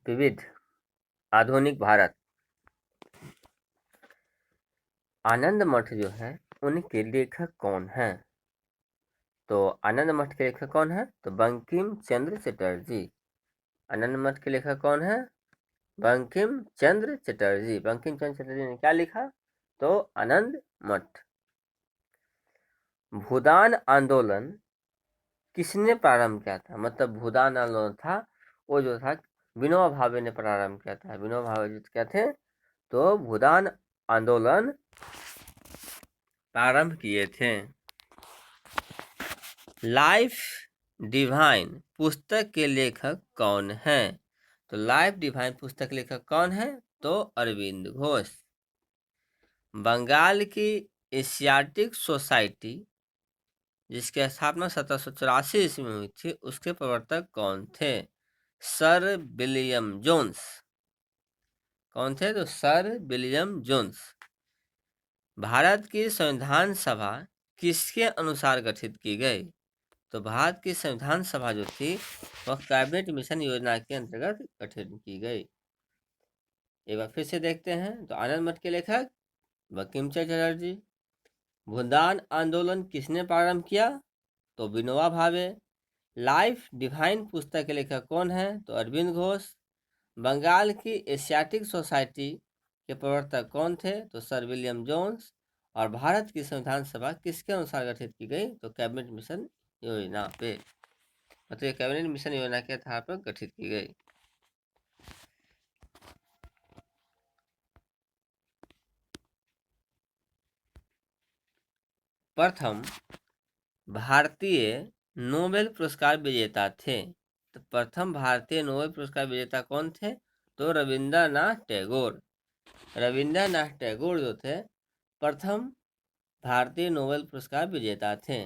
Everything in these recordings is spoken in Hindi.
विविध आधुनिक भारत। आनंद मठ जो है उनके लेखक कौन हैं? तो आनंद मठ के लेखक कौन है? तो बंकिम चंद्र चटर्जी। आनंद मठ के लेखक कौन है? बंकिम चंद्र चटर्जी। बंकिम चंद्र चटर्जी ने क्या लिखा? तो आनंद मठ। भूदान आंदोलन किसने प्रारंभ किया था? मतलब भूदान आंदोलन था वो जो था विनोबा भावे ने प्रारंभ किया था। विनोबा भावे जी क्या थे? तो भूदान आंदोलन प्रारंभ किए थे। लाइफ डिवाइन पुस्तक के लेखक कौन हैं? तो लाइफ डिवाइन पुस्तक के लेखक कौन है? तो अरविंद घोष। बंगाल की एशियाटिक सोसाइटी जिसकी स्थापना 1784 ईस्वी में हुई थी उसके प्रवर्तक कौन थे? Sir William Jones. कौन थे? तो सर विलियम जोन्स। भारत की संविधान सभा किसके अनुसार गठित की गई? तो भारत की संविधान सभा जो थी वह कैबिनेट मिशन योजना के अंतर्गत गठित की गई। एक बार फिर से देखते हैं। तो आनंद मठ के लेखक बंकिम चंद्र चटर्जी। भूदान आंदोलन किसने प्रारंभ किया? तो विनोबा भावे। लाइफ डिवाइन पुस्तक के लेखक कौन है? तो अरविंद घोष। बंगाल की एशियाटिक सोसाइटी के प्रवर्तक कौन थे? तो सर विलियम जोन्स। और भारत की संविधान सभा किसके अनुसार गठित की गई? तो कैबिनेट मिशन योजना पे, मतलब कैबिनेट मिशन योजना के आधार पर गठित की गई। प्रथम भारतीय नोबेल पुरस्कार विजेता थे। तो प्रथम भारतीय नोबेल पुरस्कार विजेता कौन थे? तो रविंद्रनाथ टैगोर। रविंद्रनाथ टैगोर जो थे प्रथम भारतीय नोबेल पुरस्कार विजेता थे।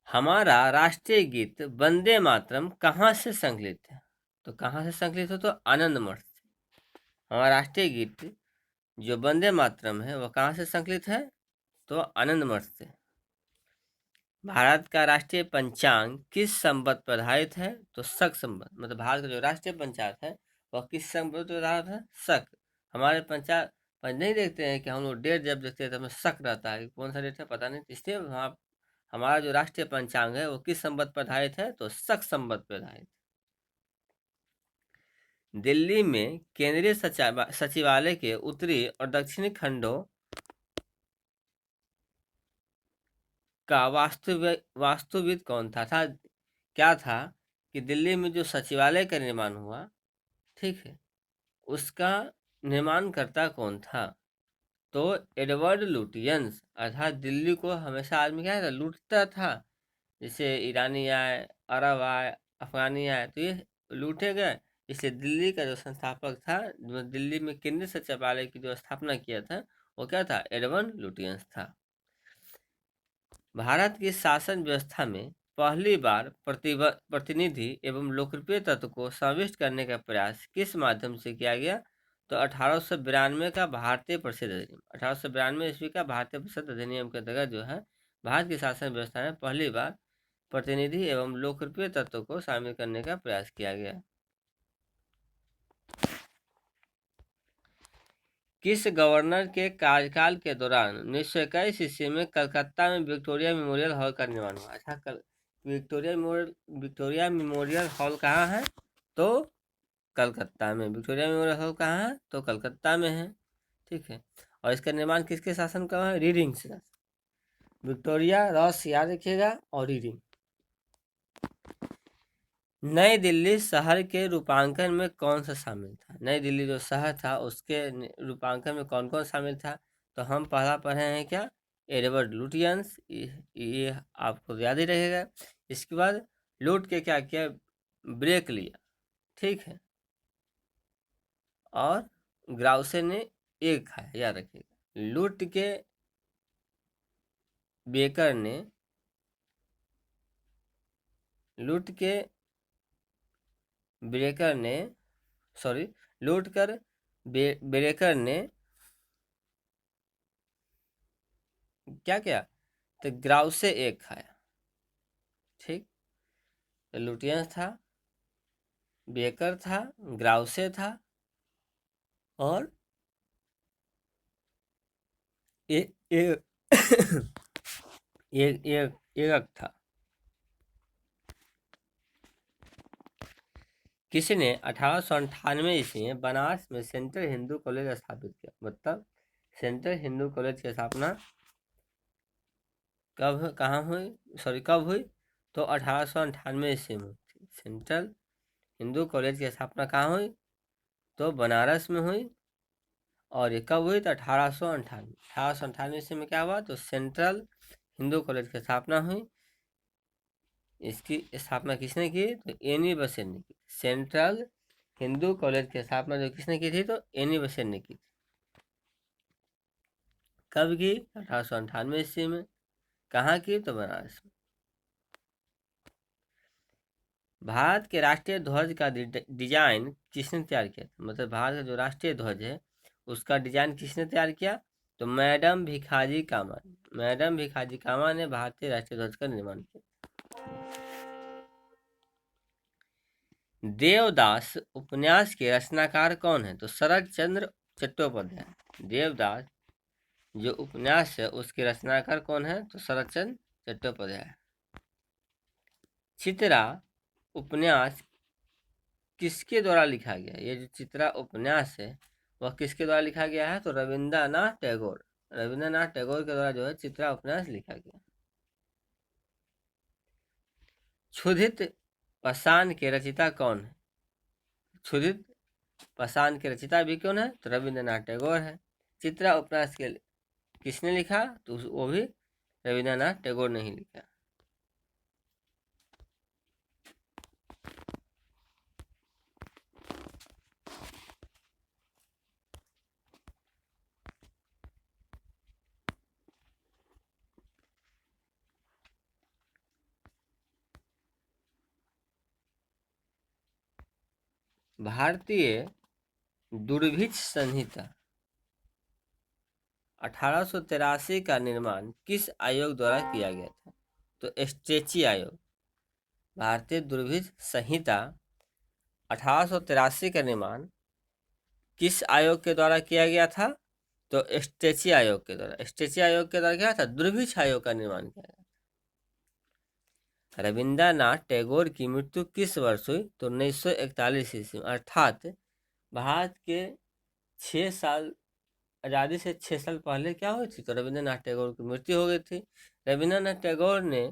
हमारा राष्ट्रीय गीत वंदे मातरम कहाँ से संकलित है? तो कहाँ से संकलित हो? तो आनंद मठ से। हमारा राष्ट्रीय गीत जो वंदे मातरम है वह कहाँ से संकलित है? तो आनंद मठ से। भारत का राष्ट्रीय पंचांग किस संवत पर आधारित है? तो शक संवत। मतलब भारत का जो राष्ट्रीय पंचांग है वह किस संवत पर आधारित है? शक। हमारे पंचांग पर नहीं देखते हैं कि हम लोग डेट जब देखते हैं तो हमें शक रहता है कि कौन सा डेट है, पता नहीं। इसलिए हमारा जो राष्ट्रीय पंचांग है वो किस संवत पर आधारित है? तो शक संवत पर आधारित। दिल्ली में केंद्रीय सचिवालय के उत्तरी और दक्षिणी खंडों का वास्तुविद कौन था? क्या था कि दिल्ली में जो सचिवालय का निर्माण हुआ, ठीक है, उसका निर्माणकर्ता कौन था? तो एडवर्ड लुटियंस। अर्थात दिल्ली को हमेशा आदमी क्या था? लूटता था। जैसे ईरानी आए, अरब आए, अफगानी आए तो ये लूटे गए। इसलिए दिल्ली का जो संस्थापक था, जो दिल्ली में केंद्रीय सचिवालय की जो स्थापना किया था वो क्या था? एडवर्ड लुटियंस था। भारत की शासन व्यवस्था में पहली बार प्रतिनिधि एवं लोकप्रिय तत्व को समाविष्ट करने का प्रयास किस माध्यम से किया गया? तो 1892 का भारतीय परिषद अधिनियम। 1892 ईस्वी का भारतीय परिषद अधिनियम के अंतर्गत जो है भारत की शासन व्यवस्था में पहली बार प्रतिनिधि एवं लोकप्रिय तत्व को शामिल करने का प्रयास किया गया। किस गवर्नर के कार्यकाल के दौरान 1921 ईस्वी में कलकत्ता में विक्टोरिया मेमोरियल हॉल का निर्माण हुआ? अच्छा, विक्टोरिया मेमोरियल हॉल कहाँ है? तो कलकत्ता में। विक्टोरिया मेमोरियल हॉल कहाँ है? तो कलकत्ता में है, ठीक है। और इसका निर्माण किसके शासन का है? रीडिंग से। विक्टोरिया रॉस याद रखिएगा और रीडिंग। नई दिल्ली शहर के रूपांकन में कौन सा शामिल था? नई दिल्ली जो शहर था उसके रूपांकन में कौन कौन शामिल था? तो हम पहला पढ़े हैं क्या? Edward Lutyens. ये आपको याद ही रहेगा। इसके बाद लूट के क्या किया? ब्रेक लिया, ठीक है। और ग्राउसे ने एक खाया, याद रखिएगा। लूट के बेकर ने लूट के ब्रेकर ने सॉरी लूट कर ब्रेकर ने क्या किया? तो ग्राउसे एक खाया, ठीक। तो लुटियंस था, बेकर था, ग्राउसे था और ए, ए, एक था। किसने 1898 ईस्वी में बनारस में सेंट्रल हिंदू कॉलेज स्थापित किया? मतलब सेंट्रल हिंदू कॉलेज की स्थापना कब हुई? तो 1898 ईस्वी में हुई थी। सेंट्रल हिंदू कॉलेज की स्थापना कहाँ हुई? तो बनारस में हुई। और ये कब हुई? तो 1898 ईस्वी में क्या हुआ? तो सेंट्रल हिंदू कॉलेज की स्थापना हुई। इसकी स्थापना किसने की? तो एनी बेसेंट ने की। सेंट्रल हिंदू कॉलेज की स्थापना जो किसने की थी? तो एनी बेसेंट ने की थी। कब की? 1898 ईस्वी में। कहाँ की? तो बनारस में। भारत के राष्ट्रीय ध्वज का डिजाइन किसने तैयार किया था? मतलब भारत का जो राष्ट्रीय ध्वज है उसका डिजाइन किसने तैयार किया? तो मैडम भिखाजी कामा। मैडम भिखाजी कामा ने भारतीय राष्ट्रीय ध्वज का निर्माण किया। देवदास उपन्यास के रचनाकार कौन है? तो शरद चंद्र चट्टोपाध्याय। देवदास जो उपन्यास है उसके रचनाकार कौन है? तो शरद चंद्र चट्टोपाध्याय। चित्रा उपन्यास किसके द्वारा लिखा गया? ये जो चित्रा उपन्यास है वह किसके द्वारा लिखा गया है? तो रविंद्रनाथ टैगोर। रविंद्रनाथ टैगोर के द्वारा जो है चित्रा उपन्यास लिखा गया। क्षुधित पाषाण के रचयिता कौन है? क्षुधित पाषाण के रचयिता भी कौन है? तो रविंद्रनाथ टैगोर है। चित्रा उपन्यास के किसने लिखा? तो वो भी रविंद्रनाथ टैगोर ने ही लिखा। भारतीय दुर्भिक्ष संहिता 1883 का निर्माण किस आयोग द्वारा किया गया था? तो स्ट्रेची आयोग। भारतीय दुर्भिक्ष संहिता 1883 का निर्माण किस आयोग के द्वारा किया गया था? तो स्ट्रेची आयोग के द्वारा। स्ट्रेची आयोग के द्वारा क्या था? दुर्भिक्ष आयोग का निर्माण किया गया। रविंद्रनाथ टैगोर की मृत्यु किस वर्ष हुई? तो 1941 ईस्वी में। अर्थात भारत के 6 साल आज़ादी से 6 साल पहले क्या हुई थी? तो रविंद्रनाथ टैगोर की मृत्यु हो गई थी। रविंद्रनाथ टैगोर ने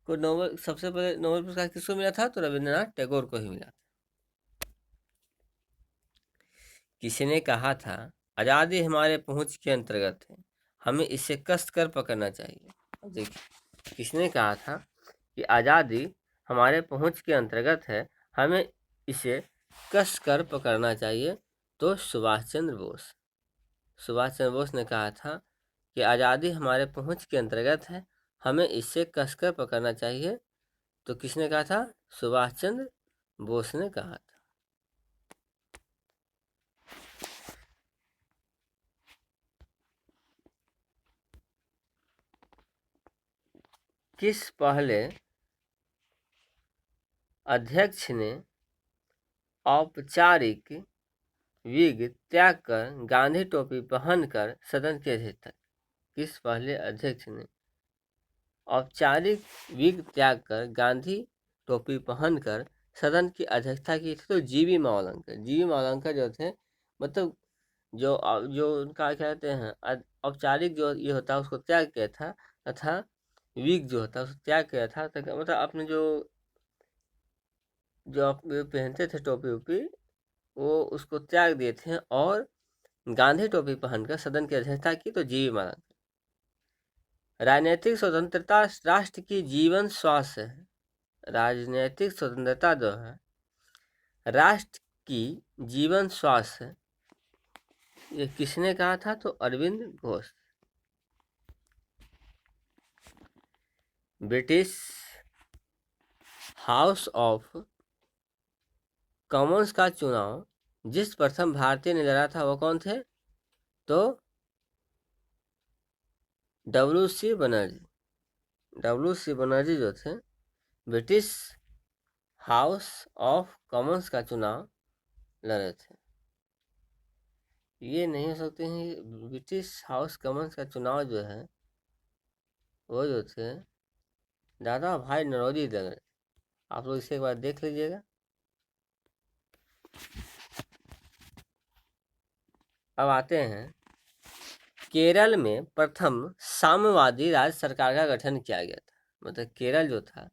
को नोबेल सबसे पहले नोबेल पुरस्कार किसको मिला था? तो रविंद्रनाथ टैगोर को ही मिला था। किसने कहा था आज़ादी हमारे पहुंच के अंतर्गत है, हमें इसे कस कर पकड़ना चाहिए? देखिए किसने कहा था कि आज़ादी हमारे पहुंच के अंतर्गत है, हमें इसे कस कर पकड़ना चाहिए? तो सुभाष चंद्र बोस। सुभाष चंद्र बोस ने कहा था कि आज़ादी हमारे पहुंच के अंतर्गत है, हमें इसे कसकर पकड़ना चाहिए। तो किसने कहा था? सुभाष चंद्र बोस ने कहा था। किस पहले अध्यक्ष ने औपचारिक विग त्याग कर गांधी टोपी पहनकर सदन की अध्यक्षता? किस पहले अध्यक्ष ने औपचारिक विग त्याग कर गांधी टोपी पहनकर सदन की अध्यक्षता की थी? तो जीवी मावलंकर। जीवी मावलंकर जो थे, मतलब जो जो उनका क्या कहते हैं औपचारिक जो ये होता है उसको त्याग किया था, तथा विग जो होता है उसको त्याग किया था। मतलब अपने जो आप पहनते थे टोपी वोपी वो उसको त्याग दिए थे और गांधी टोपी पहनकर सदन की अध्यक्षता की। तो जीवी मावलंकर। राजनीतिक स्वतंत्रता राष्ट्र की जीवन श्वास है। राजनीतिक स्वतंत्रता जो है राष्ट्र की जीवन श्वास है, ये किसने कहा था? तो Arvind Ghosh. British House of Commons का चुनाव जिस प्रथम भारतीय ने लड़ा था वो कौन थे? तो W C Banerjee. W C Banerjee जो थे ब्रिटिश हाउस ऑफ कॉमन्स का चुनाव लड़े थे? ये नहीं हो सकते हैं। ब्रिटिश हाउस कॉमन्स का चुनाव जो है वो जो थे दादा भाई नौरोजी लड़ रहे। आप लोग इसे एक बार देख लीजिएगा। अब आते हैं, केरल में प्रथम साम्यवादी राज्य सरकार का गठन किया गया था। मतलब केरल जो था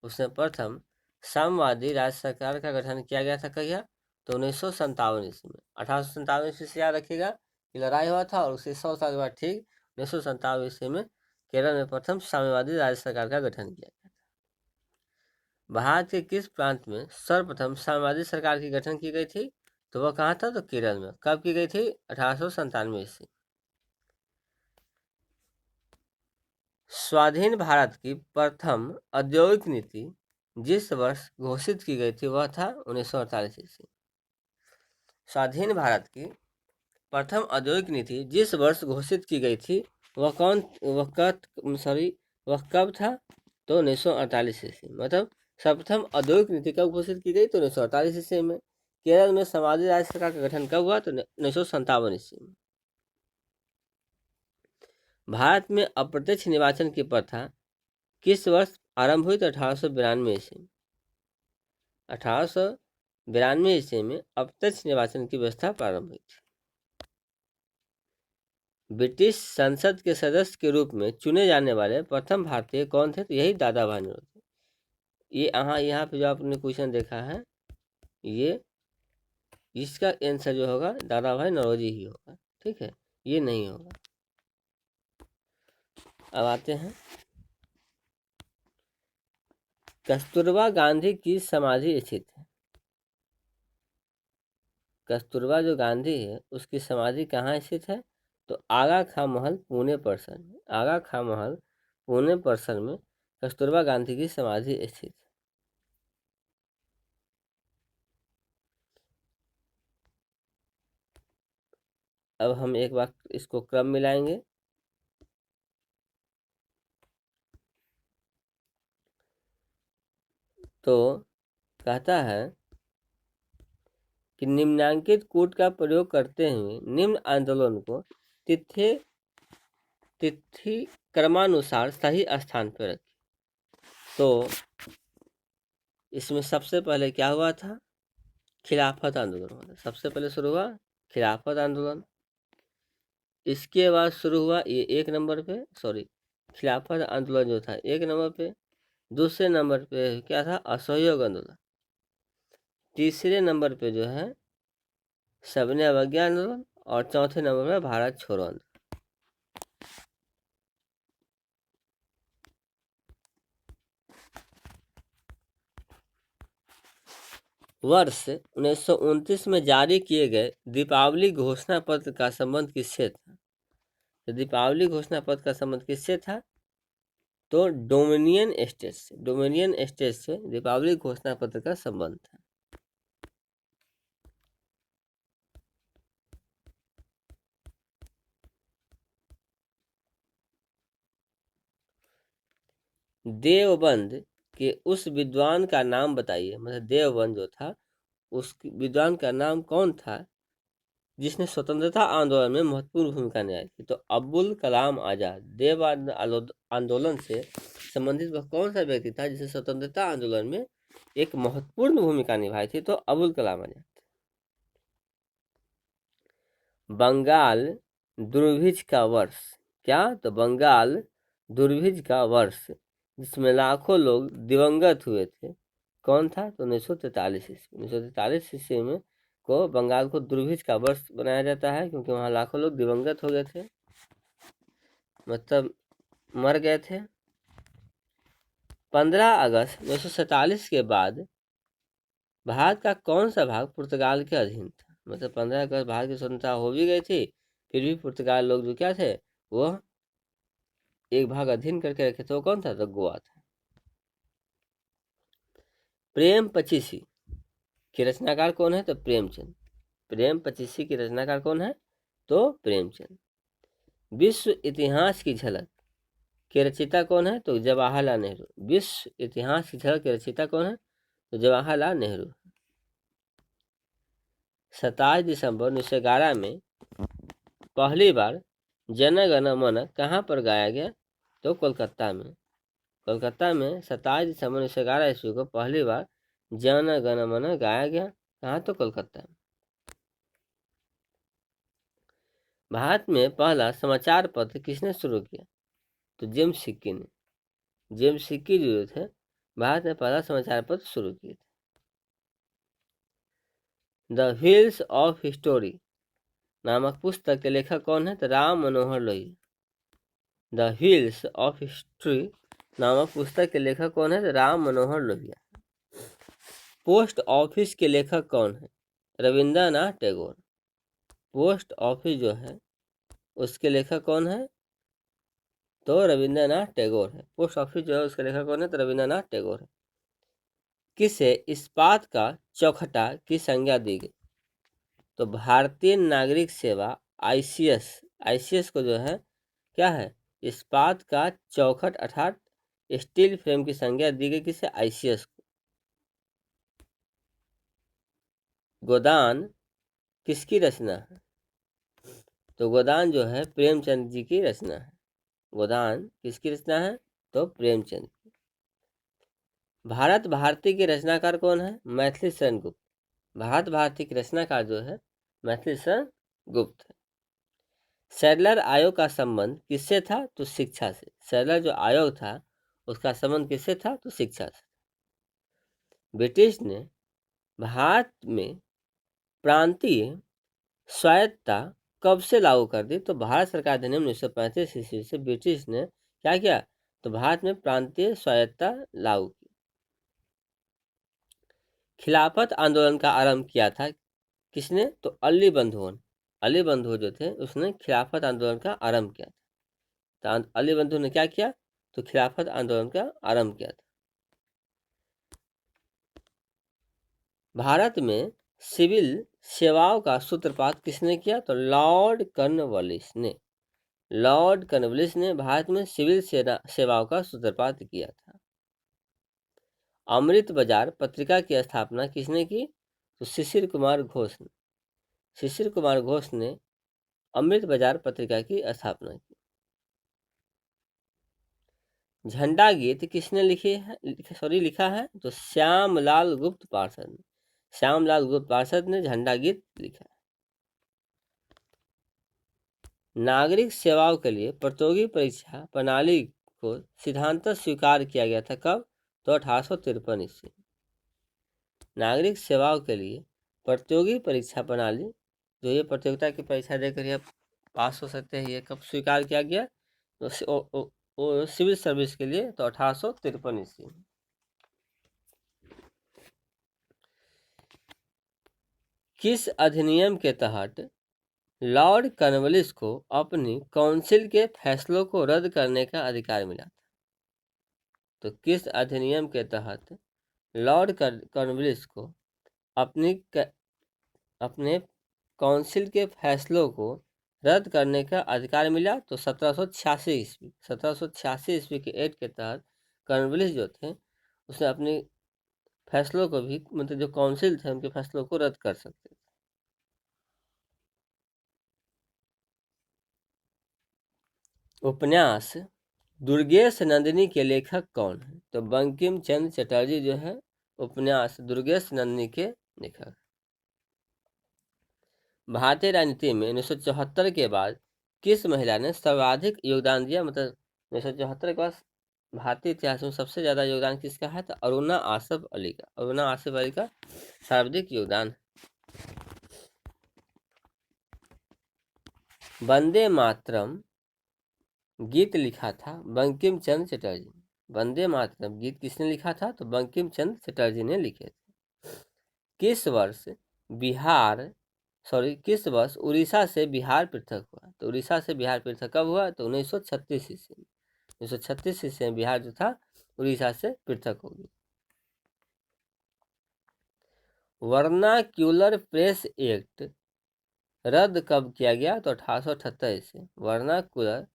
उसमें प्रथम साम्यवादी राज्य सरकार का गठन किया गया था कहिया? तो 1957 ईस्वी में। 1857 ईस्वी से याद रखिएगा कि लड़ाई हुआ था, और उसके 100 साल के बाद ठीक 1957 ईस्वी में केरल में प्रथम साम्यवादी राज्य सरकार का गठन किया गया था। भारत के किस प्रांत में सर्वप्रथम साम्यवादी सरकार की गठन की गई थी? तो वह कहाँ था? तो केरल में। कब की गई थी? 1897 ईस्वी। स्वाधीन भारत की प्रथम औद्योगिक नीति जिस वर्ष घोषित की गई थी वह था 1948 ईस्वी। स्वाधीन भारत की प्रथम औद्योगिक नीति जिस वर्ष घोषित की गई थी वह कब था? तो 1948 ईस्वी। मतलब सर्वप्रथम औद्योगिक नीति कब घोषित की गई? तो 1948 ईस्वी में। केरल में समाजवादी राज्य सरकार का गठन कब हुआ? तो 1957 ईस्वी में। भारत में अप्रत्यक्ष निर्वाचन की प्रथा किस वर्ष आरंभ हुई? तो 1892 ईस्वी। 1892 ईस्वी में अप्रत्यक्ष निर्वाचन की व्यवस्था प्रारंभ हुई थी। ब्रिटिश संसद के सदस्य के रूप में चुने जाने वाले प्रथम भारतीय कौन थे? तो यही दादा भाई नौरोजी। ये यहाँ पे जो आपने क्वेश्चन देखा है, ये इसका आंसर जो होगा दादा भाई नौरोजी ही होगा। ठीक है, ये नहीं होगा। अब आते हैं, कस्तूरबा गांधी की समाधि स्थित है। कस्तूरबा जो गांधी है उसकी समाधि कहाँ स्थित है? तो आगा खां महल पुणे परिसर में। आगा खां महल पुणे परिसर में कस्तूरबा गांधी की समाधि स्थित है। अब हम एक बार इसको क्रम मिलाएंगे। तो कहता है कि निम्नांकित कूट का प्रयोग करते हुए निम्न आंदोलन को तिथि क्रमानुसार सही स्थान पर रखें। तो इसमें सबसे पहले क्या हुआ था? खिलाफत आंदोलन हुआ था। सबसे पहले शुरू हुआ खिलाफत आंदोलन। इसके बाद शुरू हुआ ये 1 नंबर पे, सॉरी, खिलाफत आंदोलन जो था 1 नंबर पे। दूसरे नंबर पे क्या था? असहयोग आंदोलन। तीसरे नंबर पे जो है सविनय अवज्ञा आंदोलन, और चौथे नंबर पे भारत छोड़ो आंदोलन। वर्ष 1929 में जारी किए गए दीपावली घोषणा पत्र का संबंध किससे था? तो दीपावली घोषणा पत्र का संबंध किससे था? तो डोमिनियन स्टेट से। डोमिनियन स्टेट से दीपावली घोषणा पत्र का संबंध था। देवबंद के उस विद्वान का नाम बताइए। मतलब देवबंद जो था उस विद्वान का नाम कौन था जिसने स्वतंत्रता आंदोलन में महत्वपूर्ण भूमिका निभाई थी? तो अब्दुल कलाम आजाद। देवबंद आंदोलन से संबंधित वह कौन सा व्यक्ति था जिसने स्वतंत्रता आंदोलन में एक महत्वपूर्ण भूमिका निभाई थी? तो अब्दुल कलाम आजाद। बंगाल दुर्भिक्ष का वर्ष क्या? तो बंगाल दुर्भिक्ष का वर्ष जिसमें लाखों लोग दिवंगत हुए थे कौन था? तो 1943 ईस्वी। 1943 ईस्वी में को बंगाल को दुर्भिक्ष का वर्ष बनाया जाता है क्योंकि वहाँ लाखों लोग दिवंगत हो गए थे, मतलब मर गए थे। 15 अगस्त 1947 के बाद भारत का कौन सा भाग पुर्तगाल के अधीन था? मतलब 15 अगस्त भारत की स्वतंत्रता हो भी गई थी, फिर भी पुर्तगाल लोग जो क्या थे वो एक भाग अधीन करके रखे थे। वो कौन था? तो गोवा था। प्रेम पचीसी की रचनाकार कौन है? तो प्रेमचंद। प्रेम पचीसी की रचनाकार कौन है? तो प्रेमचंद। विश्व इतिहास की झलक के रचयिता कौन है? तो जवाहरलाल नेहरू। विश्व इतिहास की झलक के रचयिता कौन है? तो जवाहरलाल नेहरू। 27 दिसंबर 1911 में पहली बार जन गण मन कहाँ पर गाया गया? तो कोलकाता में। कोलकाता में 27 दिसंबर 1911 ईस्वी को पहली बार जन गण मन गाया गया। कहाँ? तो कोलकाता में। भारत में पहला समाचार पत्र किसने शुरू किया? तो जेम्स सिक्की ने। जेम्स सिक्की जो थे भारत में पहला समाचार पत्र शुरू किए थे। द व्हील्स ऑफ हिस्टोरी नामक पुस्तक के लेखक कौन है? तो Ram Manohar Lohia. The wheels of history नामक पुस्तक के लेखक कौन है? तो राम मनोहर लोहिया। पोस्ट ऑफिस के लेखक कौन है? रविंद्रनाथ टैगोर। पोस्ट ऑफिस जो है उसके लेखक कौन है? तो रविंद्रनाथ टैगोर है। पोस्ट ऑफिस जो है उसके लेखक कौन है? तो रविंद्रनाथ टैगोर है। किसे इस्पात का चौखटा की संज्ञा दी गई? तो भारतीय नागरिक सेवा आईसीएस को जो है क्या है? इस्पात का चौखट अर्थात स्टील फ्रेम की संज्ञा दी गई। किसे? आईसीएस को। गोदान किसकी रचना है? तो गोदान जो है प्रेमचंद जी की रचना है। गोदान किसकी रचना है? तो प्रेमचंद। भारत भारती के रचनाकार कौन है? मैथिली शरण गुप्त। भारत भारती के रचनाकार जो है मैथिली शरण गुप्त है। सैडलर आयोग का संबंध किससे था? तो शिक्षा से। सैडलर जो आयोग था उसका संबंध किससे था? तो शिक्षा से। ब्रिटिश ने भारत में प्रांतीय स्वायत्तता कब से लागू कर दी? तो भारत सरकार अधिनियम 1935 ईस्वी से ब्रिटिश ने क्या किया? तो भारत में प्रांतीय स्वायत्तता लागू की। खिलाफत आंदोलन का आरंभ किया था किसने? तो अली बंधुओं। अली बंधु जो थे उसने खिलाफत आंदोलन का आरंभ किया था। तो अली बंधु ने क्या किया? तो खिलाफत आंदोलन का आरंभ किया था। भारत में सिविल सेवाओं का सूत्रपात किसने किया? तो लॉर्ड कॉर्नवालिस ने। लॉर्ड कॉर्नवालिस ने भारत में सिविल सेवाओं का सूत्रपात किया था। अमृत बाजार पत्रिका की स्थापना किसने की? तो शिशिर कुमार घोष ने। शिशिर कुमार घोष ने अमृत बाजार पत्रिका की स्थापना की। झंडा गीत किसने लिखा है? तो श्यामलाल गुप्त पार्षद ने। श्यामलाल गुप्त पार्षद ने झंडा गीत लिखा है। नागरिक सेवाओं के लिए प्रतियोगी परीक्षा प्रणाली को सिद्धांत स्वीकार किया गया था। कब? तो 1853 ईस्वी। नागरिक सेवाओं के लिए प्रतियोगी परीक्षा प्रणाली जो ये प्रतियोगिता की परीक्षा देकर ये पास हो सकते हैं, ये कब स्वीकार किया गया? तो सिविल सर्विस के लिए तो 1853 ईस्वी। किस अधिनियम के तहत लॉर्ड कॉर्नवालिस को अपनी काउंसिल के फैसलों को रद्द करने का अधिकार मिला था? तो किस अधिनियम के तहत लॉर्ड कॉर्नवालिस को अपने काउंसिल के फैसलों को रद्द करने का अधिकार मिला? तो 1786 ईस्वी। 1786 ईस्वी के एक्ट के तहत कॉर्नवालिस जो थे उसने अपने फैसलों को भी, मतलब जो काउंसिल थे उनके फैसलों को रद्द कर सकते थे। उपन्यास दुर्गेश नंदिनी के लेखक कौन है? तो बंकिम चंद्र चटर्जी जो है उपन्यास दुर्गेश नंदिनी के लेखक। भारतीय राजनीति में 1974 के बाद किस महिला ने सर्वाधिक योगदान दिया? मतलब 1974 के बाद भारतीय इतिहास में सबसे ज्यादा योगदान किसका है? तो अरुणा आसफ अली का। अरुणा आसफ अली का सर्वाधिक योगदान। वंदे मातरम गीत लिखा था बंकिम चंद्र चटर्जी। वंदे मातरम गीत किसने लिखा था? तो बंकिम चंद्र चटर्जी ने लिखे थे। किस वर्ष उड़ीसा से बिहार पृथक हुआ? तो उड़ीसा से बिहार पृथक कब हुआ? तो 1936 ईस्वी में। 1936 ईस्वी में बिहार जो था उड़ीसा से पृथक हो गया। वर्नाक्यूलर प्रेस एक्ट रद्द कब किया गया? तो 1878 ईस्वी। वर्नाक्यूलर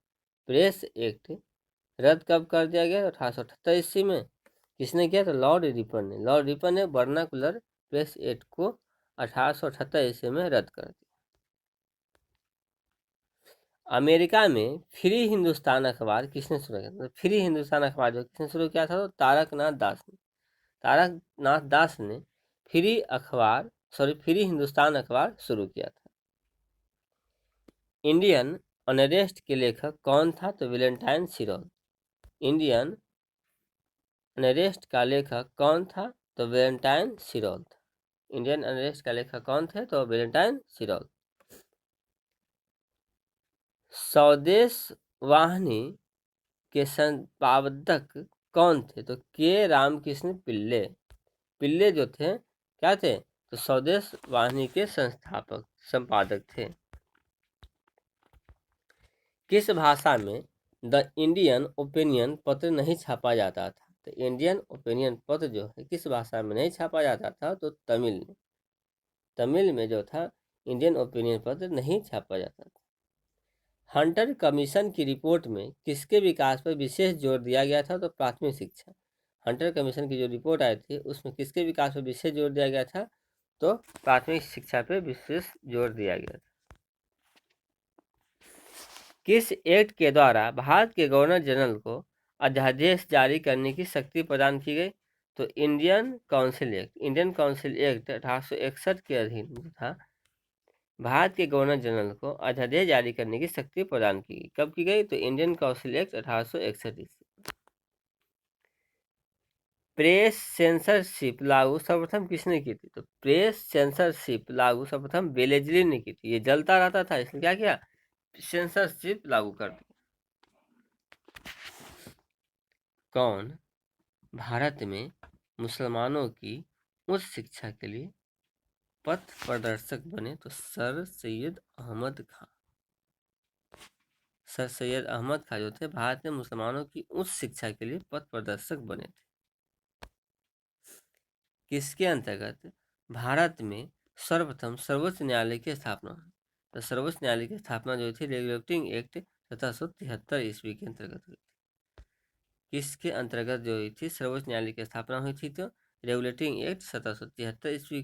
प्रेस एक्ट रद्द कब कर दिया गया? 1878 ईस्वी में। किसने किया? तो लॉर्ड रिपन ने। लॉर्ड रिपन ने वर्नाकुलर प्रेस एक्ट को 1878 ईस्वी में रद्द कर दिया। अमेरिका में फ्री हिंदुस्तान अखबार किसने शुरू किया? तो फ्री हिंदुस्तान अखबार जो किसने शुरू किया था? तो तारकनाथ दास ने। तारकनाथ दास ने फ्री हिंदुस्तान अखबार शुरू किया था। इंडियन अनरेस्ट के लेखक कौन था? तो वैलेंटाइन सिरोल। इंडियन अनरेस्ट का लेखक कौन था? तो वैलेंटाइन सिरोल था। इंडियन अनरेस्ट का लेखक कौन थे? तो वैलेंटाइन सिरोल। स्वदेश वाहिनी के संपादक कौन थे? तो के रामकृष्ण पिल्ले। पिल्ले जो थे क्या थे? तो स्वदेश वाहिनी के संपादक थे। किस भाषा में द इंडियन ओपिनियन पत्र नहीं छापा जाता था? तो इंडियन ओपिनियन पत्र जो है किस भाषा में नहीं छापा जाता था? तो तमिल में। तमिल में जो था इंडियन ओपिनियन पत्र नहीं छापा जाता था। हंटर कमीशन की रिपोर्ट में किसके विकास पर विशेष जोर दिया गया था? तो प्राथमिक शिक्षा। हंटर कमीशन की जो रिपोर्ट आई थी उसमें किसके विकास पर विशेष जोर दिया गया था? तो प्राथमिक शिक्षा पर विशेष जोर दिया गया था। किस एक्ट के द्वारा भारत के गवर्नर जनरल को अध्यादेश जारी करने की शक्ति प्रदान की गई? तो Indian council act. Indian council act 1861 के अधीन था भारत के गवर्नर जनरल को अध्यादेश जारी करने की शक्ति प्रदान की गई। कब की गई? तो इंडियन काउंसिल एक्ट 1861 ईस्वी। प्रेस सेंसरशिप लागू सर्वप्रथम किसने की थी? तो प्रेस सेंसरशिप लागू सर्वप्रथम बेलेजली ने की थी। ये जलता रहता था इसलिए क्या किया? सेंसरशिप लागू कर दी। कौन भारत में मुसलमानों की उच्च शिक्षा के लिए पथ प्रदर्शक बने? तो सर सैयद अहमद खां। सर सैयद अहमद खां जो थे भारत में मुसलमानों की उच्च शिक्षा के लिए पथ प्रदर्शक बने थे। किसके अंतर्गत भारत में सर्वप्रथम सर्वोच्च न्यायालय की स्थापना हुई? तो सर्वोच्च न्यायालय की स्थापना जो थी रेगुलेटिंग एक्ट 1773 ईस्वी के अंतर्गत हुई थी। किसके अंतर्गत जो हुई थी सर्वोच्च न्यायालय की स्थापना हुई थी? तो रेगुलेटिंग एक्ट 1773 ईस्वी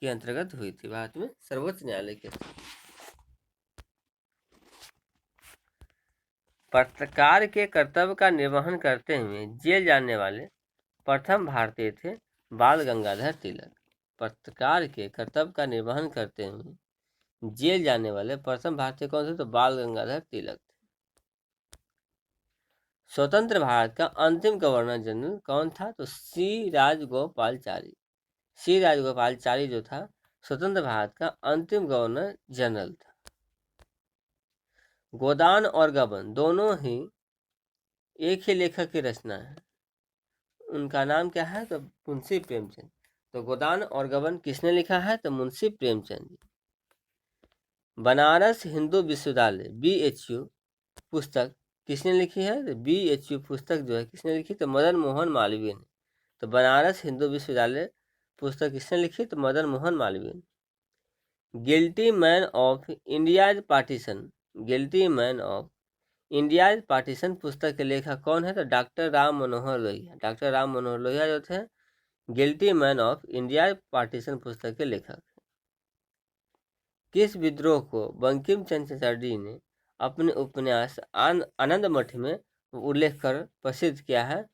के अंतर्गत हुई थी भारत में सर्वोच्च न्यायालय के। पत्रकार के कर्तव्य का निर्वहन करते हुए जेल जाने वाले प्रथम भारतीय थे बाल गंगाधर तिलक। पत्रकार के कर्तव्य का निर्वहन करते हुए जेल जाने वाले प्रथम भारतीय कौन थे? तो बाल गंगाधर तिलक थे। स्वतंत्र भारत का अंतिम गवर्नर जनरल कौन था? तो सी राजगोपालचारी। सी राजगोपालचारी जो था स्वतंत्र भारत का अंतिम गवर्नर जनरल था। गोदान और गबन दोनों ही एक ही लेखक की रचना है। उनका नाम क्या है? तो मुंशी प्रेमचंद। तो गोदान और गबन किसने लिखा है? तो मुंशी प्रेमचंद जी। बनारस हिंदू विश्वविद्यालय BHU पुस्तक किसने लिखी है? तो BHU पुस्तक जो है किसने लिखी? तो मदन मोहन मालवीय ने। तो बनारस हिंदू विश्वविद्यालय पुस्तक किसने लिखी? तो मदन मोहन मालवीय ने। Guilty man of India's partition. Guilty man of India's partition पुस्तक के लेखक कौन है? तो डॉक्टर राम मनोहर लोहिया। डॉक्टर राम मनोहर लोहिया जो थे guilty man of India partition पुस्तक के लेखक। किस विद्रोह को बंकिम चंद्र चटर्जी ने अपने उपन्यास आनंद मठ में उल्लेख कर प्रसिद्ध किया है?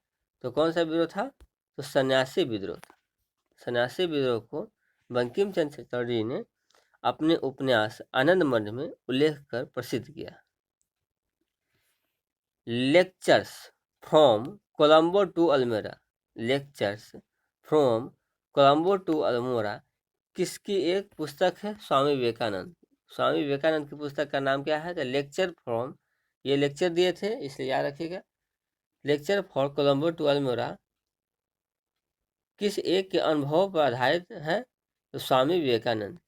तो कौन सा विद्रोह था? तो सन्यासी विद्रोह था। सन्यासी विद्रोह को बंकिम चंद्र चटर्जी ने अपने उपन्यास आनंद मठ में उल्लेख कर प्रसिद्ध किया। Lectures from Colombo to Almora. Lectures from Colombo to Almora किसकी एक पुस्तक है? स्वामी विवेकानंद। स्वामी विवेकानंद की पुस्तक का नाम क्या है? तो लेक्चर फ्रॉम। ये लेक्चर दिए थे इसलिए याद रखिएगा। Lecture for Colombo to Almora किस एक के अनुभव पर आधारित है? तो स्वामी विवेकानंद।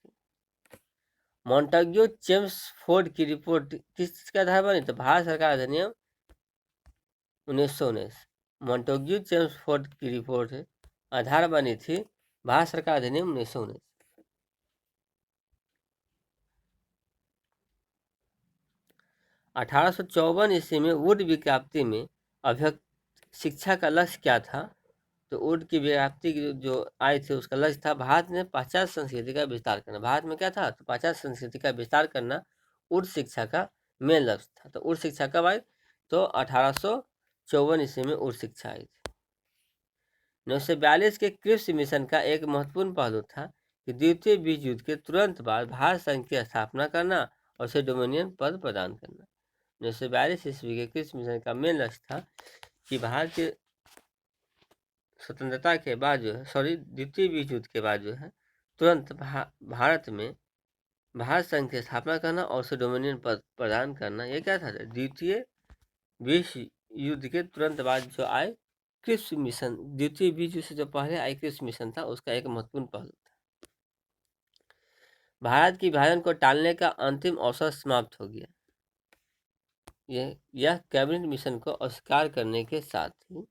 मॉन्टेग्यू चेम्सफोर्ड की रिपोर्ट किसके आधार पर बनी? तो भारत सरकार अधिनियम 1919। मॉन्टेग्यू चेम्सफोर्ड की रिपोर्ट आधार बनी थी भारत सरकार अधिनियम 1919। 1854 ईस्वी में वुड विज्ञप्ति में अभ्यक्त शिक्षा का लक्ष्य क्या था? तो ऊर्ड की व्याप्ति जो आई थी उसका लक्ष्य था भारत में पाश्चात्य संस्कृति का विस्तार करना। भारत में क्या था, तो पाश्चात्य संस्कृति का विस्तार करना ऊर्ड शिक्षा का मेन लक्ष्य था। तो ऊर्ड शिक्षा कब आई, तो 1854 ईस्वी में ऊर्ड शिक्षा आई थी। 1942 के क्रिप्स मिशन का एक महत्वपूर्ण पहलू था कि द्वितीय विश्व युद्ध के तुरंत बाद भारत संघ की स्थापना करना और उसे डोमिनियन पद प्रदान करना। 1942 ईस्वी के क्रिप्स मिशन का मेन लक्ष्य था कि भारत की स्वतंत्रता के बाद जो है, द्वितीय विश्व युद्ध के बाद जो है तुरंत भारत में भारत संघ की स्थापना करना और उसे डोमिनियन पद प्रदान करना। ये क्या था, द्वितीय विश्व युद्ध के तुरंत बाद जो आए क्रिप्स मिशन, द्वितीय विश्व युद्ध से जो पहले आई क्रिप्स मिशन था उसका एक महत्वपूर्ण पहलू था। भारत की विभाजन को टालने का अंतिम अवसर समाप्त हो गया। यह कैबिनेट मिशन को अस्वीकार करने के साथ ही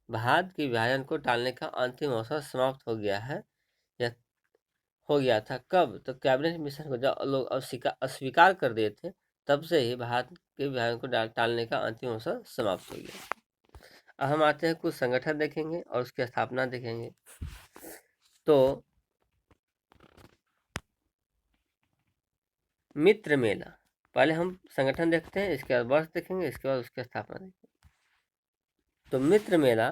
भारत के विभाजन को टालने का अंतिम अवसर समाप्त हो गया है। यह हो गया था कब, तो कैबिनेट मिशन को जब लोग अस्वीकार कर दिए थे तब से ही भारत के विभाजन को टालने का अंतिम अवसर समाप्त हो गया। अब हम आते हैं कुछ संगठन देखेंगे और उसकी स्थापना देखेंगे। तो मित्र मेला, पहले हम संगठन देखते हैं, इसके बाद वर्ष देखेंगे, इसके बाद उसकी स्थापना देखेंगे। तो मित्र मेला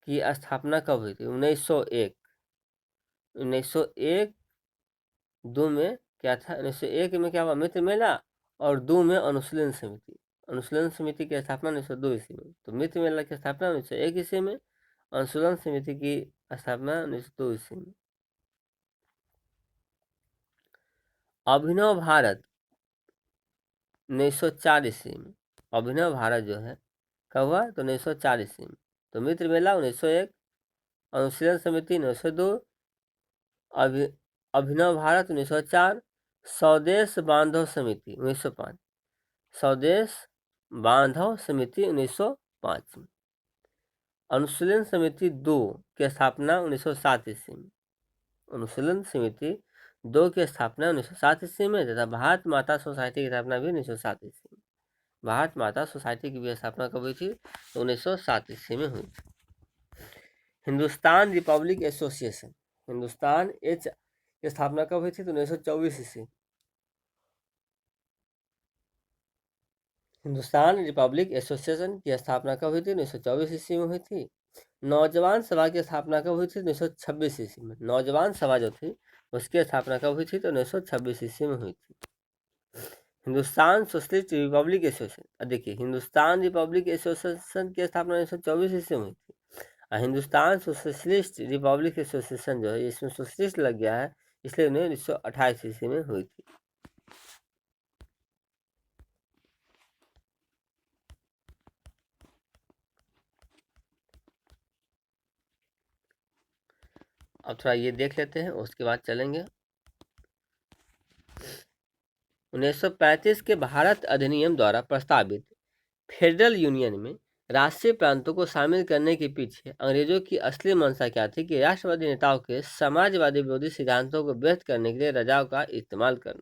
की स्थापना कब हुई थी, 1901। 1901 दो में क्या था, 1901 में क्या हुआ, मित्र मेला, और 2 में अनुशीलन समिति। अनुशीलन समिति की स्थापना 1902 ईस्वी में। तो मित्र मेला की स्थापना 1901 ईस्वी में, अनुशीलन समिति की स्थापना 1902 ईस्वी में। अभिनव भारत 1904 ईस्वी में। अभिनव भारत जो है कब हुआ, तो 1904 ईस्वी में। तो मित्र मेला 1901, अनुशीलन समिति 1902, अभिनव भारत 1904, स्वदेश बांधव समिति 1905। स्वदेश बांधव समिति 1905 में। अनुशीलन समिति 2 की स्थापना 1907 ईस्वी में। अनुशीलन समिति 2 की स्थापना 1907 ईस्वी में तथा भारत माता सोसाइटी की स्थापना भी 1907 ईस्वी में। भारत माता सोसाइटी की भी स्थापना कब हुई थी, तो 1907 ईस्वी में हुई थी। Hindustan Republic association, Hindustan H की स्थापना कब हुई थी, तो 1924 ईस्वी। हिंदुस्तान रिपब्लिक एसोसिएशन की स्थापना कब हुई थी, 1924 ईस्वी में हुई थी। नौजवान सभा की स्थापना कब हुई थी, 1926 ईस्वी में। नौजवान सभा जो थी उसकी स्थापना कब हुई थी, तो 1926 ईस्वी में हुई थी। हिंदुस्तान सोशलिस्ट रिपब्लिक एसोसिएशन, देखिए हिंदुस्तान रिपब्लिक एसोसिएशन की स्थापना 1924 ईस्वी में हुई थी। हिंदुस्तान सोशलिस्ट रिपब्लिक एसोसिएशन जो है इसमें सोशलिस्ट लग गया है, इसलिए उन्हें 1928 ईस्वी में हुई थी। अब थोड़ा ये देख लेते हैं, उसके बाद चलेंगे। 1935 के भारत अधिनियम द्वारा प्रस्तावित फेडरल यूनियन में राष्ट्रीय प्रांतों को शामिल करने के पीछे अंग्रेजों की असली मंशा क्या थी, कि राष्ट्रवादी नेताओं के समाजवादी विरोधी सिद्धांतों को व्यक्त करने के लिए रजाओं का इस्तेमाल करना।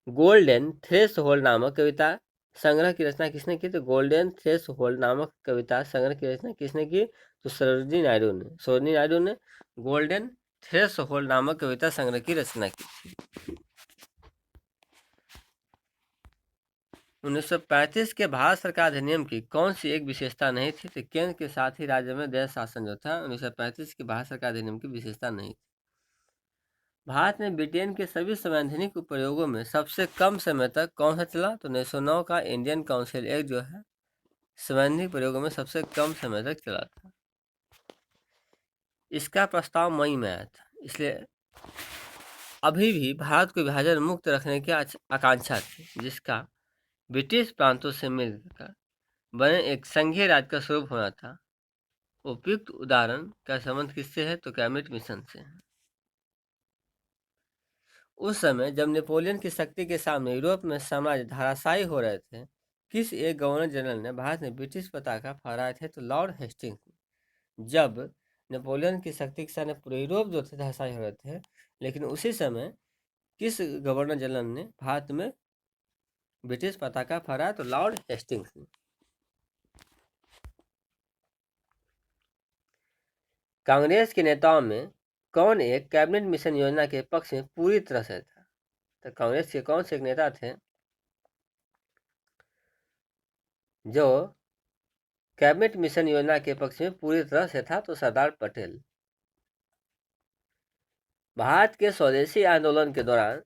गोल्डन थ्रेश होल्ड नामक कविता संग्रह की रचना किसने की, तो गोल्डन थ्रेश होल्ड नामक कविता संग्रह की रचना किसने की, तो सरोजिनी नायडू ने। सरोजिनी नायडू ने गोल्डन थ्रेश होल्ड नामक कविता संग्रह की रचना की थी। 1935 के भारत सरकार अधिनियम की कौन सी एक विशेषता नहीं थी, तो केंद्र के साथ ही राज्य में देश शासन जो था 1935 के भारत सरकार अधिनियम की विशेषता नहीं थी। भारत में ब्रिटेन के सभी संवैधानिक प्रयोगों में सबसे कम समय तक कौन सा चला, तो 1909 का इंडियन काउंसिल एक्ट जो है संवैधानिक प्रयोगों में सबसे कम समय तक चला था। इसका प्रस्ताव मई में आया था, इसलिए अभी भी भारत को विभाजन मुक्त रखने की आकांक्षा थी, जिसका ब्रिटिश प्रांतों से मिलकर बने एक संघीय राज्य का स्वरूप होना था। उपयुक्त उदाहरण का संबंध किससे है, तो कैबिनेट मिशन से है। उस समय जब नेपोलियन की शक्ति के सामने यूरोप में साम्राज्य धराशायी हो रहे थे, किस एक गवर्नर जनरल ने भारत में ब्रिटिश पताका फहराए थे, तो लॉर्ड हेस्टिंग्स। जब नेपोलियन की शक्ति के सामने पूरे यूरोप जो थे धराशायी हो रहे थे, लेकिन उसी समय किस गवर्नर जनरल ने भारत में ब्रिटिश पताका फहराया, तो लॉर्ड हेस्टिंग्स ने। कांग्रेस के नेताओं में कौन एक कैबिनेट मिशन योजना के पक्ष में पूरी तरह से था? तो कांग्रेस के कौन से एक नेता थे जो कैबिनेट मिशन योजना के पक्ष में पूरी तरह से था? तो सरदार पटेल। भारत के स्वदेशी आंदोलन के दौरान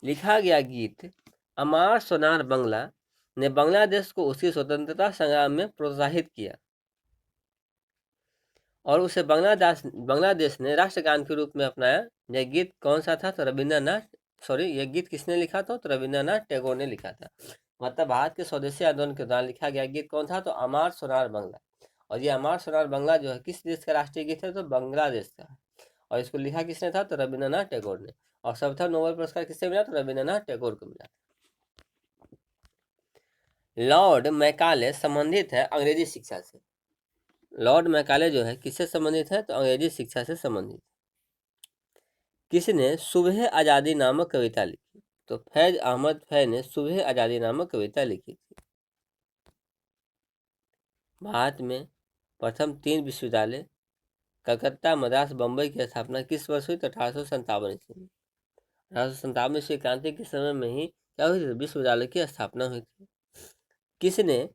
लिखा गया गीत अमार सोनार बंगला ने बांग्लादेश को उसकी स्वतंत्रता संग्राम में प्रोत्साहित किया और उसे बांग्लादेश ने राष्ट्रगान के रूप में अपनाया। यह गीत कौन सा था? तो यह गीत किसने लिखा था? तो रविंद्रनाथ टैगोर ने लिखा था। मतलब भारत के स्वदेशी आंदोलन के दौरान लिखा गया गीत कौन था? तो अमार सोनार बंगला। और ये अमार सोनार बंगला जो है किस देश का राष्ट्रीय गीत है? तो बांग्लादेश का। और इसको लिखा किसने था? तो रविंद्रनाथ टैगोर ने। और सर्वप्रथम नोबेल पुरस्कार किससे मिला? तो रविंद्रनाथ टैगोर को मिला। लॉर्ड मैकाले संबंधित है अंग्रेजी शिक्षा से। लॉर्ड मैकाले जो है किससे संबंधित है? तो अंग्रेजी शिक्षा से संबंधित। किसने सुबह आज़ादी नामक कविता लिखी? तो फैज अहमद फैज ने सुबह आज़ादी नामक कविता लिखी थी। भारत में प्रथम 3 विश्वविद्यालय कलकत्ता, मद्रास, बम्बई की स्थापना किस वर्ष हुई? तो 1857 ईस्वी में। 1857 ईस्वी क्रांति के समय में ही क्या हुई थी? विश्वविद्यालय की स्थापना हुई थी। किसने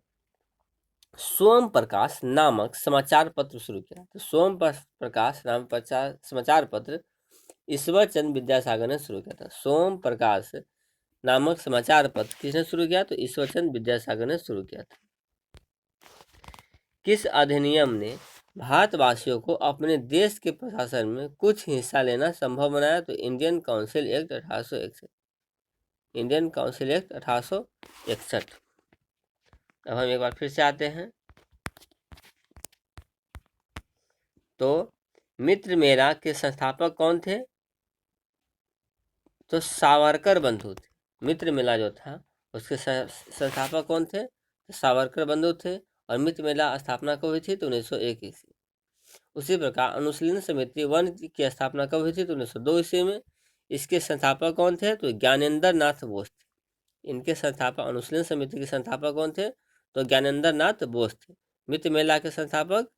सोम प्रकाश नामक समाचार पत्र शुरू किया? तो सोम प्रकाश नामक समाचार पत्र ईश्वर चंद्र विद्यासागर ने शुरू किया था। सोम प्रकाश नामक समाचार पत्र किसने शुरू किया? तो ईश्वर चंद्र विद्यासागर ने शुरू किया था। किस अधिनियम ने भारतवासियों को अपने देश के प्रशासन में कुछ हिस्सा लेना संभव बनाया? तो Indian council act 1861। Indian council act 1861। अब हम एक बार फिर से आते हैं। तो मित्र मेला के संस्थापक कौन थे? तो सावरकर बंधु थे। मित्र मेला जो था उसके संस्थापक कौन थे? तो सावरकर बंधु थे। और मित्र मेला स्थापना कब हुई थी? तो 1901 ईस्वी। उसी प्रकार अनुशीलन समिति 1 की स्थापना कब हुई थी? तो 1902 ईस्वी में। इसके संस्थापक कौन थे? तो ज्ञानेंद्र नाथ बोस थे। इनके संस्थापक अनुशीलन समिति के संस्थापक कौन थे? तो ज्ञानेंद्र नाथ बोस थे। मित्र मेला के संस्थापक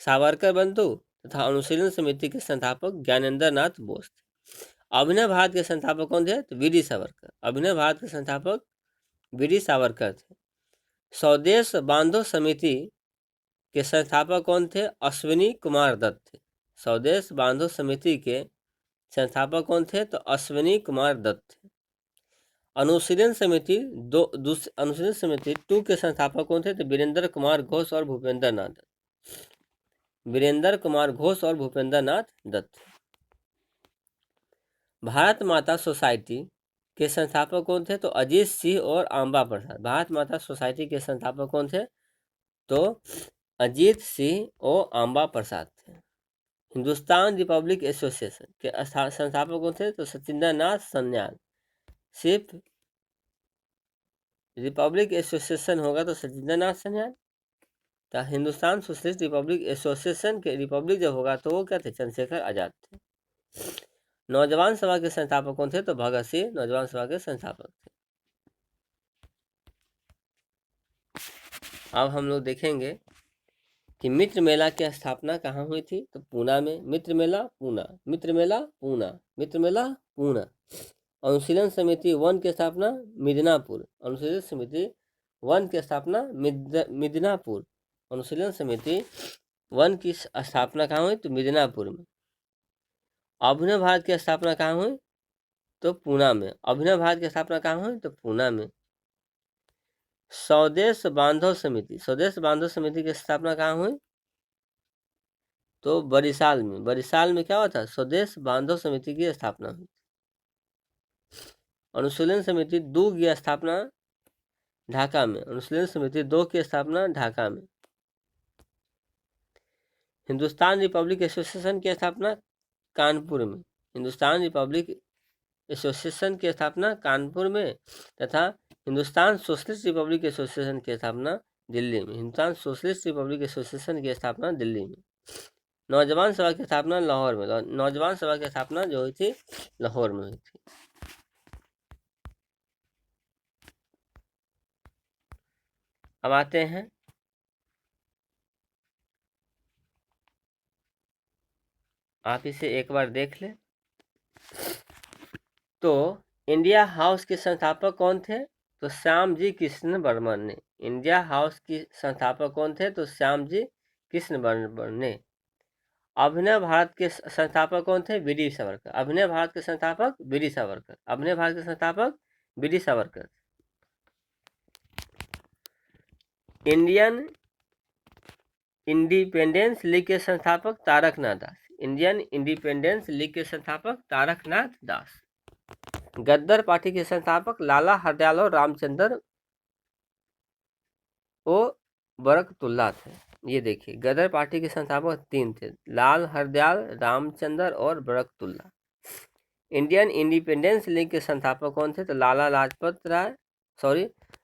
सावरकर बंधु तथा अनुशीलन समिति के संस्थापक ज्ञानेंद्र नाथ बोस थे। अभिनव भारत के संस्थापक कौन थे? तो वीडी सावरकर। अभिनव भारत के संस्थापक वीडी सावरकर थे। स्वदेश बांधो समिति के संस्थापक कौन थे? अश्विनी कुमार दत्त थे। स्वदेश बांधो समिति के संस्थापक कौन थे? तो अश्विनी कुमार दत्त थे। अनुशीलन समिति 2 के संस्थापक कौन थे? तो वीरेंद्र कुमार घोष और भूपेंद्र नाथ दत्त। वीरेंद्र कुमार घोष और भूपेंद्र नाथ दत्त। भारत माता सोसाइटी के संस्थापक कौन थे? तो अजीत सिंह और आंबा प्रसाद। भारत माता सोसाइटी के संस्थापक कौन थे? तो अजीत सिंह और आंबा प्रसाद थे। हिंदुस्तान रिपब्लिक एसोसिएशन के संस्थापक कौन थे? तो सत्येंद्र नाथ सन्याल। सिर्फ रिपब्लिक एसोसिएशन होगा तो सत्येंद्र नाथ सन्याल। तो हिंदुस्तान सोशलिस्ट रिपब्लिक एसोसिएशन के रिपब्लिक जब होगा तो वो क्या थे? चंद्रशेखर आजाद थे। नौजवान सभा के संस्थापक कौन थे? तो भगत सिंह नौजवान सभा के संस्थापक थे। अब हम लोग देखेंगे कि मित्र मेला की स्थापना कहाँ हुई थी? तो पूना में। मित्र मेला पूना, मित्र मेला पूना, मित्र मेला पूना। अनुशीलन समिति 1 की स्थापना मिदनापुर। अनुशीलन समिति 1 की स्थापना मिदनापुर। अनुशीलन समिति 1 की स्थापना कहाँ हुई? तो मिदनापुर में। अभिनव भारत की स्थापना कहाँ हुई? तो पूना में। अभिनव भारत की स्थापना कहाँ हुई? तो पूना में। स्वदेश बांधव समिति की स्थापना कहाँ हुई? तो बरिसाल में। बरिसाल में क्या हुआ था? स्वदेश बांधव समिति की स्थापना हुई। अनुशीलन समिति 2 की स्थापना ढाका में। अनुशीलन समिति 2 की स्थापना ढाका में। हिंदुस्तान रिपब्लिक एसोसिएशन की स्थापना कानपुर में। हिंदुस्तान रिपब्लिक एसोसिएशन की स्थापना कानपुर में तथा हिंदुस्तान सोशलिस्ट रिपब्लिक एसोसिएशन की स्थापना दिल्ली में। हिंदुस्तान सोशलिस्ट रिपब्लिक एसोसिएशन की स्थापना दिल्ली में। नौजवान सभा की स्थापना लाहौर में। नौजवान सभा की स्थापना जो हुई थी लाहौर में हुई थी। अब आते हैं आप इसे एक बार देख लें। तो इंडिया हाउस के संस्थापक कौन थे? तो श्यामजी कृष्ण बर्मन ने। इंडिया हाउस की संस्थापक कौन थे? तो श्यामजी कृष्ण बर्मन ने। अभिनव भारत के संस्थापक कौन थे? वीडी सावरकर। अभिनव भारत के संस्थापक वीडी सावरकर। अभिनव भारत के संस्थापक V D Savarkar. Indian independence league के संस्थापक Taraknath Das. Indian independence league के संस्थापक तारकनाथ दास। गद्दर पार्टी के संस्थापक लाला हरदयाल और रामचंद्र ओ बरकतुल्ला थे। ये देखिए, गदर पार्टी के संस्थापक 3 थे, लाल हरदयाल, रामचंद्र और बरकतुल्ला। इंडियन इंडिपेंडेंस लीग के संस्थापक कौन थे? तो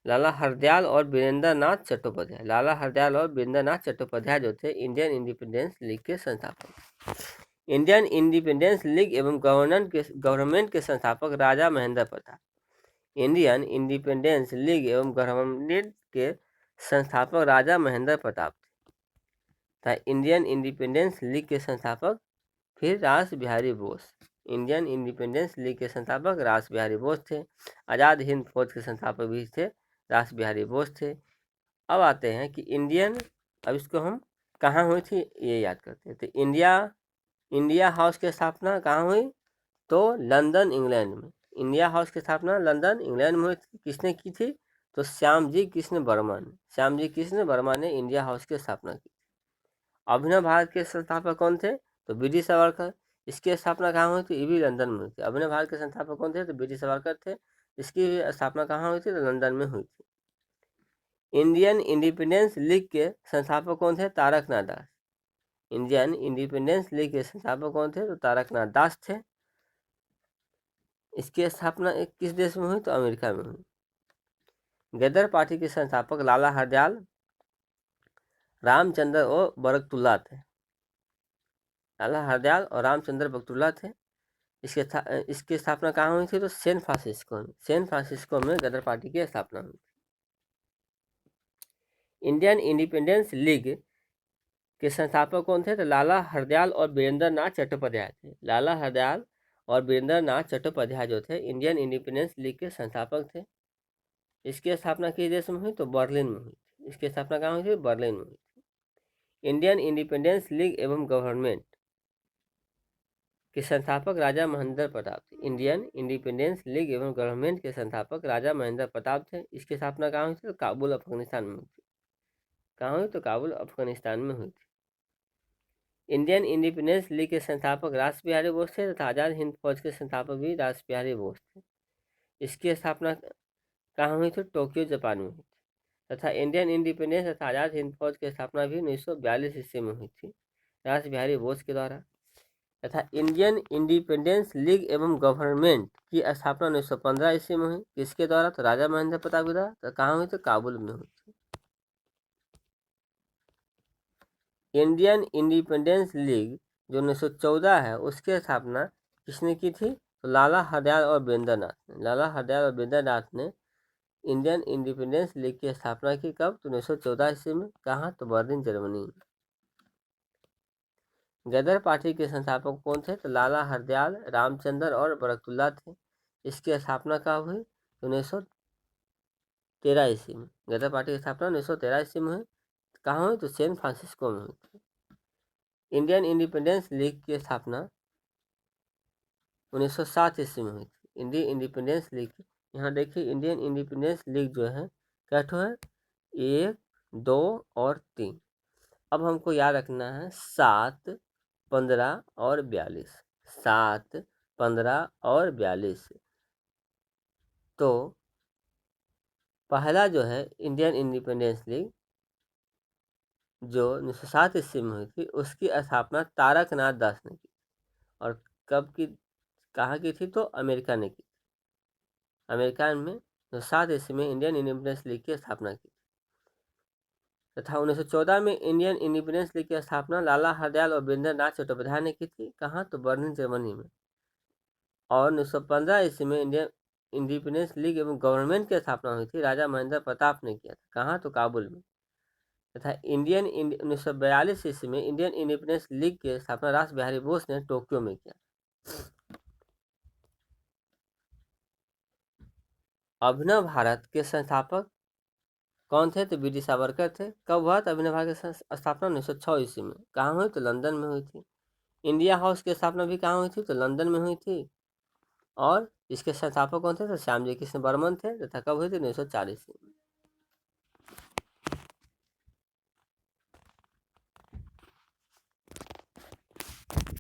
लाला हरदयाल और वीरेंद्र नाथ चट्टोपाध्याय। लाला हरदयाल और वीरेंद्र नाथ चट्टोपाध्याय जो थे इंडियन इंडिपेंडेंस लीग के संस्थापक। इंडियन इंडिपेंडेंस लीग एवं गवर्नमेंट के संस्थापक Raja Mahendra Pratap. Indian independence league एवं गवर्नमेंट के संस्थापक राजा महेंद्र प्रताप थे। इंडियन इंडिपेंडेंस लीग के संस्थापक फिर रास Bihari Bose. Indian independence league के संस्थापक रास बिहारी बोस थे। आज़ाद हिंद फौज के संस्थापक भी थे, रास बिहारी बोस थे। अब आते हैं कि अब इसको हम कहाँ हुई थी ये याद करते हैं। तो इंडिया हाउस की स्थापना कहाँ हुई? तो लंदन इंग्लैंड में। इंडिया हाउस की स्थापना लंदन इंग्लैंड में हुई थी। किसने की थी? तो श्यामजी कृष्ण वर्मा ने इंडिया हाउस की स्थापना की। अभिनव भारत के संस्थापक कौन थे? तो वीडी सावरकर। इसकी स्थापना कहाँ हुई थी? ये भी लंदन में हुई थी। अभिनव भारत के संस्थापक कौन थे? तो वीडी सावरकर थे। इसकी स्थापना कहाँ हुई थी? तो लंदन में हुई थी। इंडियन इंडिपेंडेंस लीग के संस्थापक कौन थे? Taraknath Das. Indian independence league के संस्थापक कौन थे? तो तारकनाथ दास थे। इसकी स्थापना किस देश में हुई? तो अमेरिका में हुई। गदर पार्टी के संस्थापक लाला हरदयाल, रामचंद्र और बरकतुल्ला थे। लाला हरदयाल और रामचंद्र बरकतुल्ला थे। इसकी स्थापना कहाँ हुई थी? तो सैन फ्रांसिस्को में गदर पार्टी की स्थापना हुई थी। इंडियन इंडिपेंडेंस लीग के संस्थापक कौन थे? तो लाला हरदयाल और वीरेंद्र नाथ चट्टोपाध्याय थे। लाला हरदयाल और वीरेंद्र नाथ चट्टोपाध्याय जो थे इंडियन इंडिपेंडेंस लीग के संस्थापक थे। इसकी स्थापना किस देश में हुई? तो बर्लिन में हुई थी। इसकी स्थापना कहाँ हुई थी? बर्लिन में हुई थी। इंडियन इंडिपेंडेंस लीग एवं गवर्नमेंट के संस्थापक राजा महेंद्र प्रताप थे। इंडियन इंडिपेंडेंस लीग एवं गवर्नमेंट के संस्थापक राजा महेंद्र प्रताप थे। इसकी स्थापना कहाँ हुई थी? तो काबुल अफगानिस्तान में हुई थी। कहाँ हुई? तो काबुल अफगानिस्तान में हुई थी। इंडियन इंडिपेंडेंस लीग के संस्थापक रास बिहारी बोस थे तथा आज़ाद हिंद फौज के संस्थापक भी रास बिहारी बोस थे। इसकी स्थापना कहाँ हुई थी? टोक्यो जापान में हुई थी। तथा इंडियन इंडिपेंडेंस तथा आज़ाद हिंद फौज की स्थापना भी 1942 ईस्वी में हुई थी रास बिहारी बोस के द्वारा। तथा इंडियन इंडिपेंडेंस लीग एवं गवर्नमेंट की स्थापना 1915 ईस्वी में हुई। किसके द्वारा? तो राजा महेंद्र प्रताप के द्वारा। तो कहाँ हुई? तो काबुल में हुई थी। इंडियन इंडिपेंडेंस लीग जो 1914 है उसकी स्थापना किसने की थी? तो लाला हरदयाल और वीरेंद्र नाथ ने। लाला हरदयाल और वीरेंद्र नाथ ने इंडियन इंडिपेंडेंस लीग की स्थापना की। कब? तो 1914 ईस्वी में। कहाँ? तो बर्लिन जर्मनी में। गदर पार्टी के संस्थापक कौन थे? तो लाला हरदयाल, रामचंद्र और बरकतुल्ला थे। इसकी स्थापना कब हुई? तो 1913 ईस्वी में। गदर पार्टी की स्थापना 1913 ईस्वी में हुई। कहाँ हुई? तो सैन फ्रांसिस्को में हुई थी। इंडियन इंडिपेंडेंस लीग की स्थापना 1907 ईस्वी में हुई थी। इंडियन इंडिपेंडेंस लीग, यहाँ देखिए इंडियन इंडिपेंडेंस लीग जो है क्या ठो है? 1, 2 और 3। अब हमको याद रखना है 7, 15 और 42। 7, 15 और 42। तो पहला जो है इंडियन इंडिपेंडेंस लीग जो 1907 ईस्वी में हुई थी उसकी स्थापना तारकनाथ दास ने की। और कब की, कहाँ की थी? तो अमेरिका ने की। अमेरिका में 1907 ईस्वी में इंडियन इंडिपेंडेंस लीग की स्थापना की तथा 1914 में इंडियन इंडिपेंडेंस लीग की स्थापना लाला हरदयाल और वीरेंद्र नाथ चट्टोपाध्याय ने की थी। कहाँ? तो बर्लिन जर्मनी में। और 1915 ईस्वी में इंडियन इंडिपेंडेंस लीग एवं गवर्नमेंट की स्थापना हुई थी, राजा महेंद्र प्रताप ने किया था। कहाँ? तो काबुल में। तथा 1942 ईस्वी में इंडियन इंडिपेंडेंस लीग की स्थापना रास बिहारी बोस ने टोक्यो में किया। अभिनव भारत के संस्थापक कौन थे? तो बी डी सावरकर थे। कब हुआ था अभिनव भारत की स्थापना? 1906 ईस्वी में। कहाँ हुई? तो लंदन में हुई थी। इंडिया हाउस की स्थापना भी कहाँ हुई थी? तो लंदन में हुई थी। और इसके संस्थापक कौन थे? तो श्यामजी कृष्ण बर्मन थे। तथा कब हुई थी? 1904 ईस्वी में।